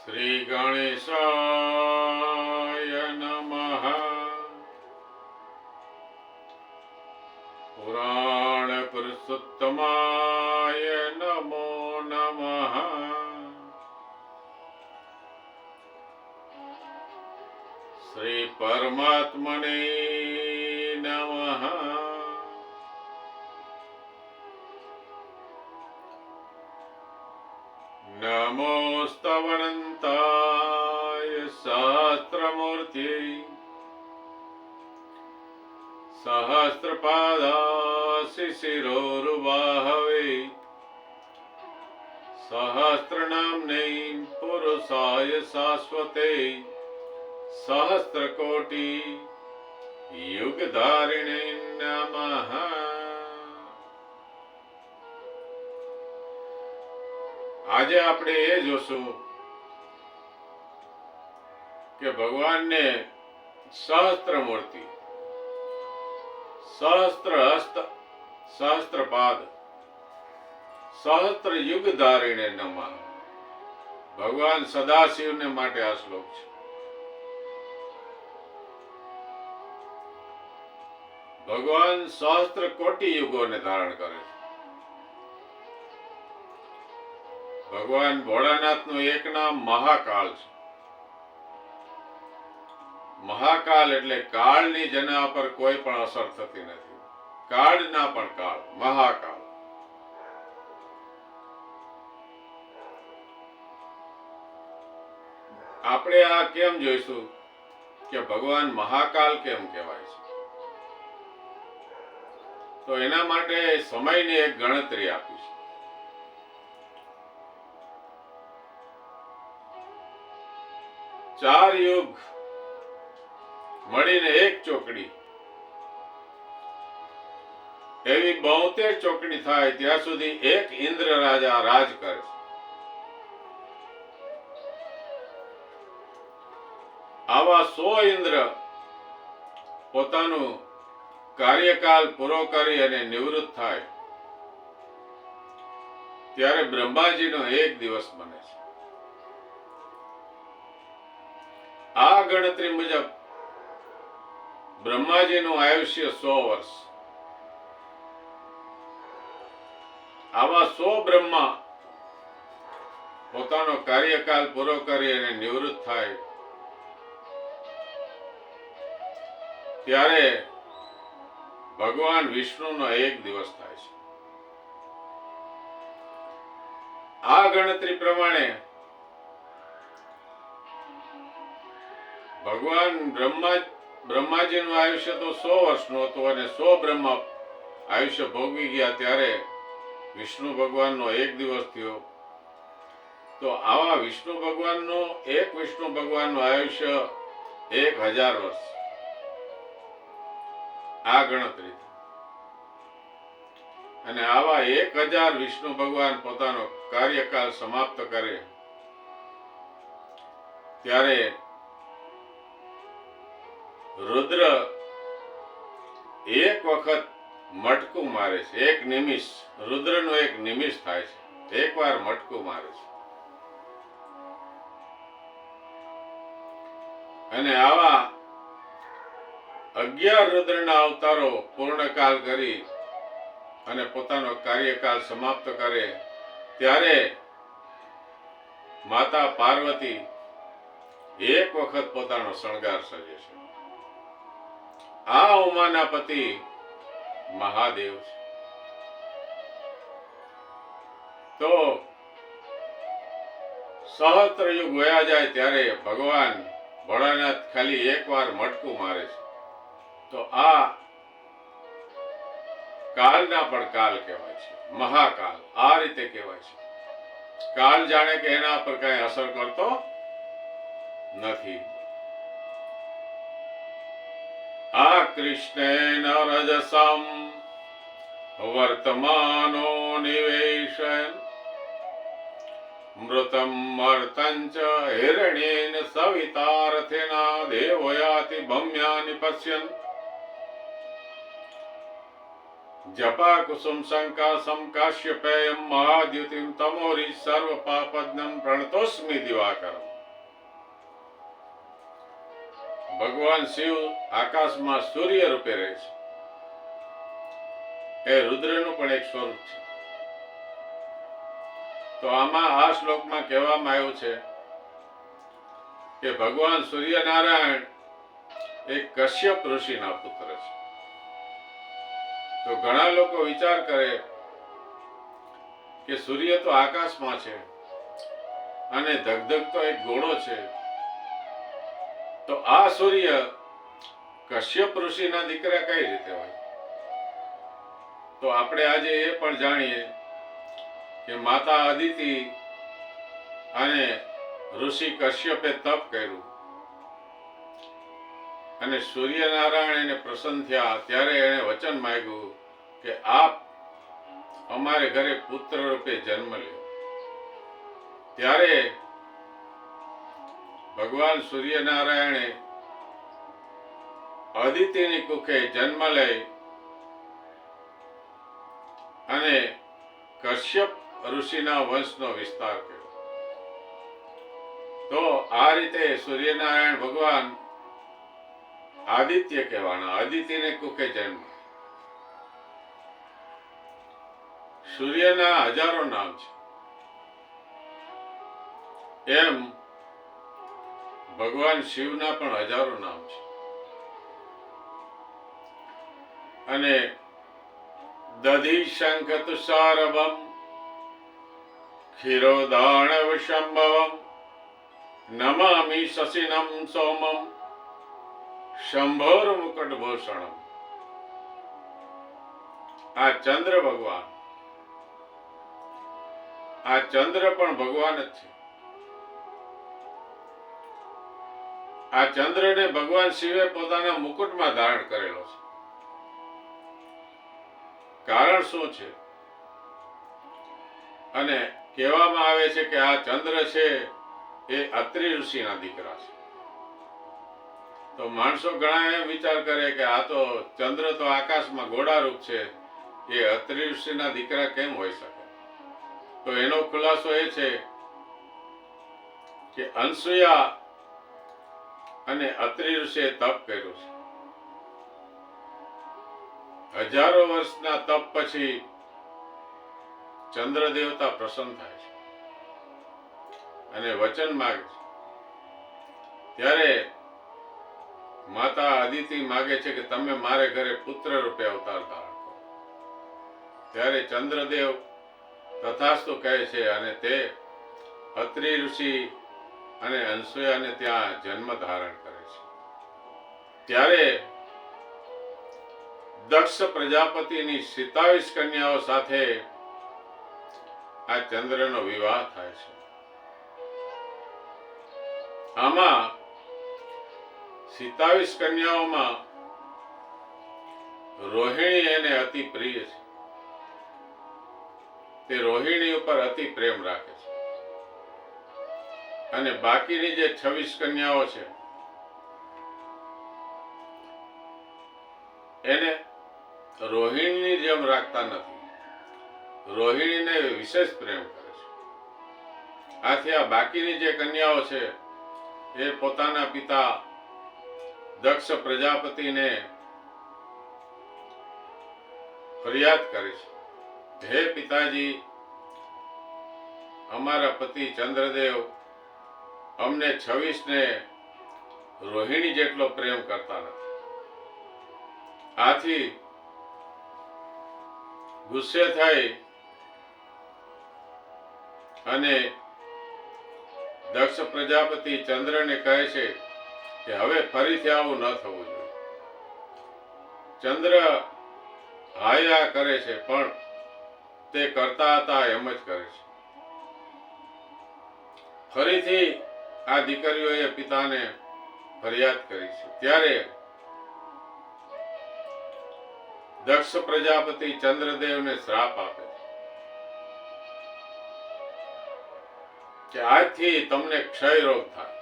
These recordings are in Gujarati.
શ્રી ગણેશાય નમઃ. પુરાણ પુરુષોત્તમાય નમો નમઃ. શ્રી પરમાત્મને નમઃ. નમોસ્તવનંતાય સહસ્રમૂર્ત્यै સહસ્રપાદાશિશિરોરુબાહવે સહસ્રનામ્ને પુરુષાય શાશ્વતે સહસ્રકોટિ યુગધારિણે નમઃ. આજે આપણે એ જોશું કે ભગવાનને સહસ્ત્ર મૂર્તિ, સહસ્ત્ર હસ્ત, સહસ્ત્ર પાદ, સહસ્ત્ર યુગ ધારીને નમઃ. ભગવાન સદાશિવને માટે આ શ્લોક છે. ભગવાન સહસ્ત્ર કોટી યુગોને ધારણ કરે છે. ભગવાન ભોળાનાથનું એક નામ મહાકાળ છે. મહાકાલ એટલે કાળની જેના પર કોઈ પણ અસર થતી નથી. કાળના પણ કાળ, મહાકાળ. આપણે આ કેમ જોઈશું કે ભગવાન મહાકાલ કેમ કહેવાય છે? તો એના માટે સમયની એક ગણતરી આપી છે. ચાર યુગ મળીને એક ચોકડી, એવી 72 ચોકડી થાય ત્યાં સુધી એક ઇન્દ્ર રાજા રાજ કરે છે. આવા 100 ઇન્દ્ર પોતાનું કાર્યકાલ પૂરો કરી અને નિવૃત્ત થાય ત્યારે બ્રહ્માજીનો એક દિવસ બને છે. આ ગણતરી મુજબ બ્રહ્માજીનું આયુષ્ય 100 વર્ષ. આવા 100 બ્રહ્મા પોતાનો કાર્યકાલ પૂરો કરી અને નિવૃત્ત થાય ત્યારે ભગવાન વિષ્ણુનો એક દિવસ થાય છે. આ ગણતરી પ્રમાણે ભગવાન બ્રહ્માજીનું આયુષ્ય તો 100 વર્ષનું હતું અને 100 બ્રહ્મા આયુષ્ય ભોગવી ગયા ત્યારે વિષ્ણુ ભગવાનનો એક દિવસ થયો. તો આવા વિષ્ણુ ભગવાનનું આયુષ્ય 1000 વર્ષ. આ ગણતરી અને આવા 1000 વિષ્ણુ ભગવાન પોતાનો કાર્યકાળ સમાપ્ત કરે ત્યારે રુદ્ર એક વખત મટકું મારે છે. એક નિમિષ, રુદ્રનો એક નિમિષ થાય છે. એકવાર મટકું મારે છે. અને આવા 11 રુદ્રના અવતારો પૂર્ણકાલ કરી અને પોતાનો કાર્યકાલ સમાપ્ત કરે ત્યારે માતા પાર્વતી એક વખત પોતાનો શણગાર સજે છે. આ ઉમાના પતિ મહાદેવ છે. તો સહસ્ત્ર યુગ વયા જાય ત્યારે ભગવાન ભોળાનાથ ખાલી એકવાર મટકું મારે છે. તો આ કાળના પણ કાલ કહેવાય છે, મહાકાલ. આ રીતે કહેવાય છે. કાળ જાણે કે એના પર કઈ અસર કરતો નથી. આ કૃષ્ણેન રજસમ વર્તમાનો નિવેશયન મૃતમ મર્તંચ હિરણ્યેન સવિતારથેના દેવયાતિ ભમ્યાનિ પશ્યન જપા કુસુમ શંકાસમ કાશ્યપેયમ મહાદ્યુતિમ તમોરી સર્વ પાપજ્ઞમ પ્રણતોસ્મિ દિવાકરમ. ભગવાન શિવ આકાશમાં સૂર્ય રૂપે રહે છે. એ રુદ્રનું પણ એક સ્વરૂપ છે. તો આમાં આ શ્લોકમાં કહેવામાં આવ્યું છે કે ભગવાન સૂર્યનારાયણ એક કશ્યપ ઋષિના પુત્ર છે. તો ઘણા લોકો વિચાર કરે કે સૂર્ય તો આકાશમાં છે અને ધગધગતો એક ગોળો છે, તો આ સૂર્ય કશ્યપ ઋષિના દીકરા કઈ રીતે હોય? તો આપણે આજે એ પણ જાણીએ કે માતા અદિતિ અને ઋષિ કશ્યપે તપ કર્યું અને સૂર્યનારાયણ એને પ્રસન્ન થયા ત્યારે એને વચન માંગ્યું કે આપ અમારે ઘરે પુત્ર રૂપે જન્મ લ્યો. ત્યારે ભગવાન સૂર્યનારાયણે અદિતિની કુખે જન્મ લઈ અને કશ્યપ ઋષિના વંશનો વિસ્તાર કર્યો. તો આ રીતે સૂર્યનારાયણ ભગવાન આદિત્ય કહેવાના, આદિત્યને કુખે જન્મ. સૂર્યના હજારો નામ છે, એમ ભગવાન શિવના પણ હજારો નામ છે. અને દધિ શંખ તુષારભમ ક્ષીરોદાણવ શંભવમ નમામિ શશિનમ સોમમ શંભોર મુકટભૂષણમ. આ ચંદ્ર ભગવાન, આ ચંદ્ર પણ ભગવાન જ છે. આ ચંદ્રને ભગવાન શિવે પોતાના મુકુટમાં ધારણ કરેલો છે. કારણ શું છે? અને કહેવામાં આવે છે કે આ ચંદ્ર છે એ અત્રિ ઋષિના દીકરા છે. તો માણસો ઘણા એમ વિચાર કરે કે આ તો ચંદ્ર તો આકાશમાં ગોળારૂપ છે, એ અત્રિ ઋષિના દીકરા કેમ હોઈ શકે? તો એનો ખુલાસો એ છે કે અનસુયા અને અત્રિ ઋષિએ તપ કર્યું છે. હજારો વર્ષના તપ પછી ચંદ્ર દેવતા પ્રસન્ન થાય છે અને વચન માગે છે. ત્યારે માતા અદિતિ માગે છે કે તમે મારે ઘરે પુત્ર રૂપે અવતાર ધારણ કરો. ત્યારે ચંદ્રદેવ તથાસ્તુ કહે છે અને તે અત્રિ ઋષિ અને અનસુયાને ત્યાં જન્મ ધારણ કરે છે. ત્યારે દક્ષ પ્રજાપતિની 27 કન્યાઓ સાથે આ ચંદ્રનો વિવાહ થાય છે. આમાં 27 કન્યાઓમાં રોહિણી એને અતિ પ્રિય છે. તે રોહિણી ઉપર અતિ પ્રેમ રાખે છે. અને બાકીની જે 26 કન્યાઓ છે એને રોહિણીની જેમ રાખતા નથી, રોહિણીને વિશેષ પ્રેમ કરે છે. આથી આ બાકીની જે કન્યાઓ છે એ પોતાના પિતા દક્ષ પ્રજાપતિને ફરિયાદ કરે છે, હે પિતાજી, અમારા પતિ ચંદ્રદેવ અમને 26 ને રોહિણી જેટલો પ્રેમ કરતા નથી. આથી ગુસ્સે થઈ અને દક્ષ પ્રજાપતિ ચંદ્રને કહે છે કે હવે ફરીથી આવું ન થવું જોઈએ. ચંદ્ર હાયા કરે છે પણ તે કરતા હતા એમ જ કરે છે. ફરીથી આ દીકરીઓએ પિતાને ફરિયાદ કરી છે. ત્યારે દક્ષ પ્રજાપતિ ચંદ્રદેવને શ્રાપ આપે કે આજથી તમને ક્ષય રોગ થાય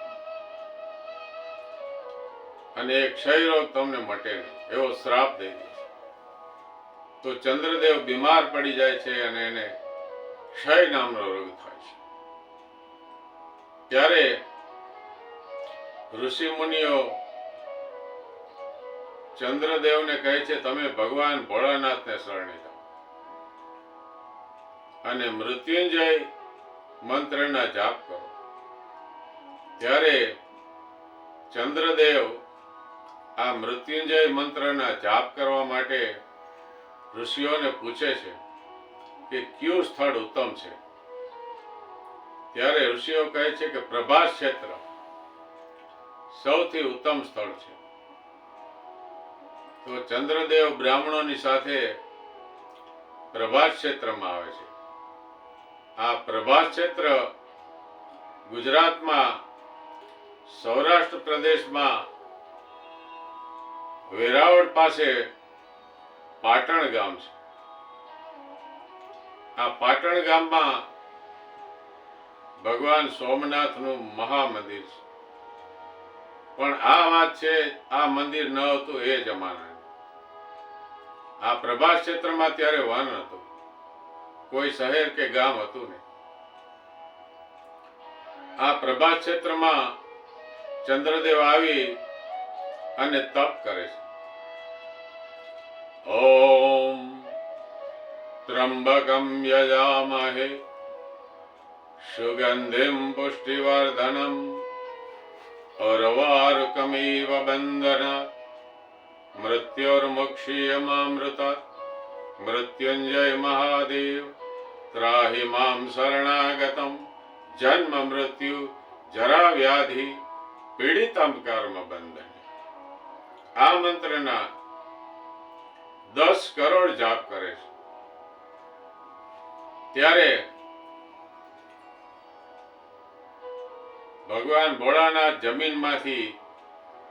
અને એ ક્ષય રોગ તમને મટે નહીં, એવો શ્રાપ દઈ દે છે. તો ચંદ્રદેવ બીમાર પડી જાય છે અને એને ક્ષય નામનો રોગ થાય છે. ત્યારે ઋષિ મુનિઓ ચંદ્રદેવને કહે છે તમે ભગવાન ભોળાનાથને શરણે જાઓ અને મૃત્યુંજય મંત્રના જાપ કરો. ત્યારે ચંદ્રદેવ આ મૃત્યુંજય મંત્રના જાપ કરવા માટે ઋષિઓને પૂછે છે કે કયું સ્થળ ઉત્તમ છે. ત્યારે ઋષિઓ કહે છે કે પ્રભાસ ક્ષેત્ર સૌથી ઉત્તમ સ્થળ છે. તો ચંદ્રદેવ બ્રાહ્મણોની સાથે પ્રભાસ ક્ષેત્રમાં આવે છે. આ પ્રભાસ ક્ષેત્ર ગુજરાતમાં સૌરાષ્ટ્ર પ્રદેશમાં વેરાવળ પાસે પાટણ ગામ છે. આ પાટણ ગામમાં ભગવાન સોમનાથનું મહામંદિર છે. પણ આ વાત છે, આ મંદિર ન હતું એ જમાના. આ પ્રભાસ ક્ષેત્રમાં ત્યારે વન હતું, કોઈ શહેર કે ગામ હતું નહીં. આ પ્રભાસ ક્ષેત્રમાં ચંદ્રદેવ આવી અને તપ કરે છે. ઓમ ત્રંબકમ યજામહે સુગંધિમ પુષ્ટિવર્ધનમ ઉર્વારુકમિવ બંધનાत् મૃત્યોર્મુક્ષીયમામૃતાत् મૃત્યુંજય મહાદેવ ત્રાહિ મામ શરણાગતમ જન્મ મૃત્યુ જરા વ્યાધિ પીડિતમ કર્મ બંધન. આ મંત્રના 10 કરોડ જાપ કરે છે. ત્યારે ભગવાન ભોળાનાથ જમીનમાંથી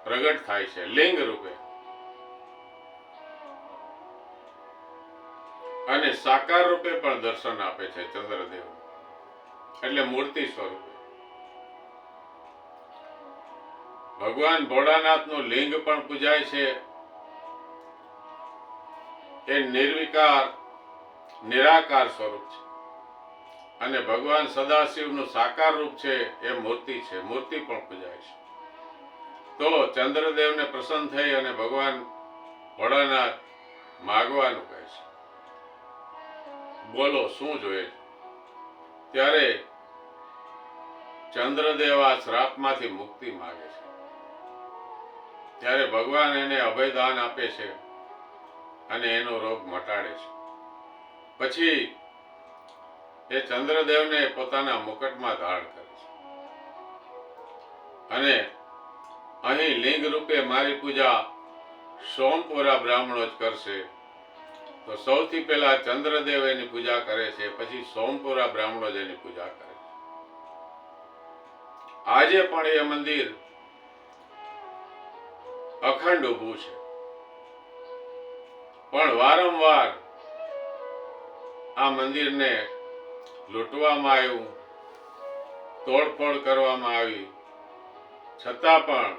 પ્રગટ થાય છે લિંગ રૂપે અને સાકાર રૂપે પણ દર્શન આપે છે ચંદ્રદેવ, એટલે મૂર્તિ સ્વરૂપે. ભગવાન ભોળાનાથનું લિંગ પણ પૂજાય છે. એ નિર્વિકાર નિરાકાર સ્વરૂપ છે અને ભગવાન સદાશિવનું સાકાર રૂપ છે એ મૂર્તિ છે, મૂર્તિ પણ પૂજાય છે. તો ચંદ્રદેવને પ્રસન્ન થઈ અને ભગવાન ભોળાનાથ માગવાનું કહે છે, બોલો શું જોઈએ. ત્યારે ચંદ્રદેવ આ શ્રાપમાંથી મુક્તિ માગે છે. ત્યારે ભગવાન એને અભયદાન આપે છે અને એનો રોગ મટાડે છે. પછી એ ચંદ્રદેવને પોતાના મુકટમાં ધારણ કરે છે અને અહીં લિંગ રૂપે મારી પૂજા સોમપુરા બ્રાહ્મણો જ કરશે. તો સૌથી પહેલા ચંદ્રદેવ એની પૂજા કરે છે, પછી સોમપુરા બ્રાહ્મણો જ એની પૂજા કરે છે. આજે પણ એ મંદિર અખંડ ઊભું છે. પણ વારંવાર આ મંદિરને લૂંટવામાં આવ્યું, તોડફોડ કરવામાં આવી, છતાં પણ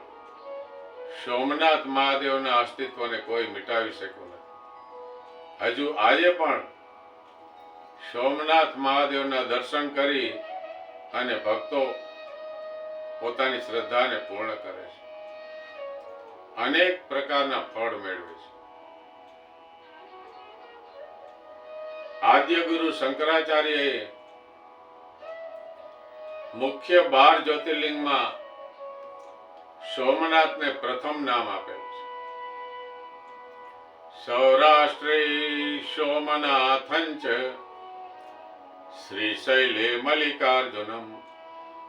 સોમનાથ મહાદેવના અસ્તિત્વને કોઈ મિટાવી શક્યું નથી. હજુ આજે પણ સોમનાથ મહાદેવના દર્શન કરી અને ભક્તો પોતાની શ્રદ્ધાને પૂર્ણ કરે છે, અનેક પ્રકારના ફળ મેળવે છે. આદ્ય ગુરુ શંકરાચાર્યએ મુખ્ય 12 જ્યોતિર્લિંગમાં સોમનાથને પ્રથમ નામ આપેલું છે. સૌરાષ્ટ્રે સોમનાથંચ શ્રીશૈલે મલ્લિકાર્જુનમ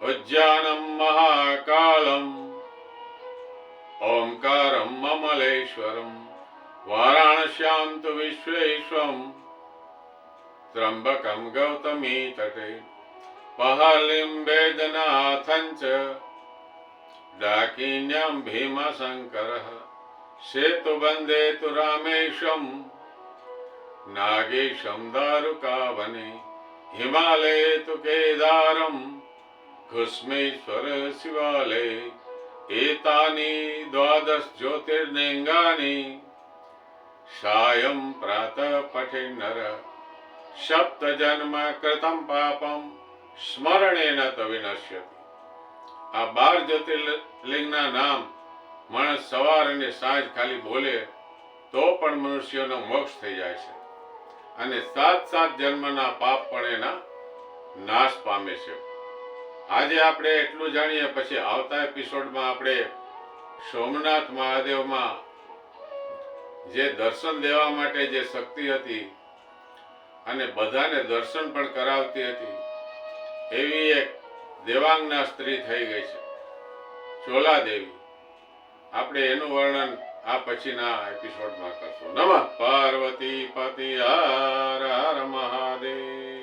ઉજ્જાનમ મહાકાલમ ઓમકારમ મમલેશ્વરમ વારાણસ્યામ તુ વિશ્વેશ્વમ ત્રંબકમ ગૌતમી તટે પહાલિમ વેદનાથંચ ડાકિન્યમ ભીમશંકરઃ સેતુબંધે તુ રામેશમ નાગેશમ દારુકાવને હિમાલય તુ કેદારમ ઘુસ્મેશ્વર શિવાલય એતાની 12 જ્યોતિર્લિંગાની સાયં પ્રાતઃ પઠે નર સપ્ત જન્મ કૃતમ પાપમ સ્મરણેન ત વિનશ્યતિ. આ 12 જ્યોતિર્લિંગના નામ માણસ સવાર અને સાંજ ખાલી બોલે તો પણ મનુષ્યનો મોક્ષ થઈ જાય છે અને 7 જન્મના પાપ પણ એના નાશ પામે છે. આજે આપણે એટલું જાણીએ, પછી આવતા એપિસોડમાં આપણે સોમનાથ મહાદેવમાં જે દર્શન દેવા માટે જે શક્તિ હતી અને બધાને દર્શન પણ કરાવતી હતી, એવી એક દેવાંગના સ્ત્રી થઈ ગઈ છે, ચોલા દેવી. આપણે એનું વર્ણન આ પછીના એપિસોડમાં કરશું. નમઃ પાર્વતી પતિ હર હર મહાદેવ.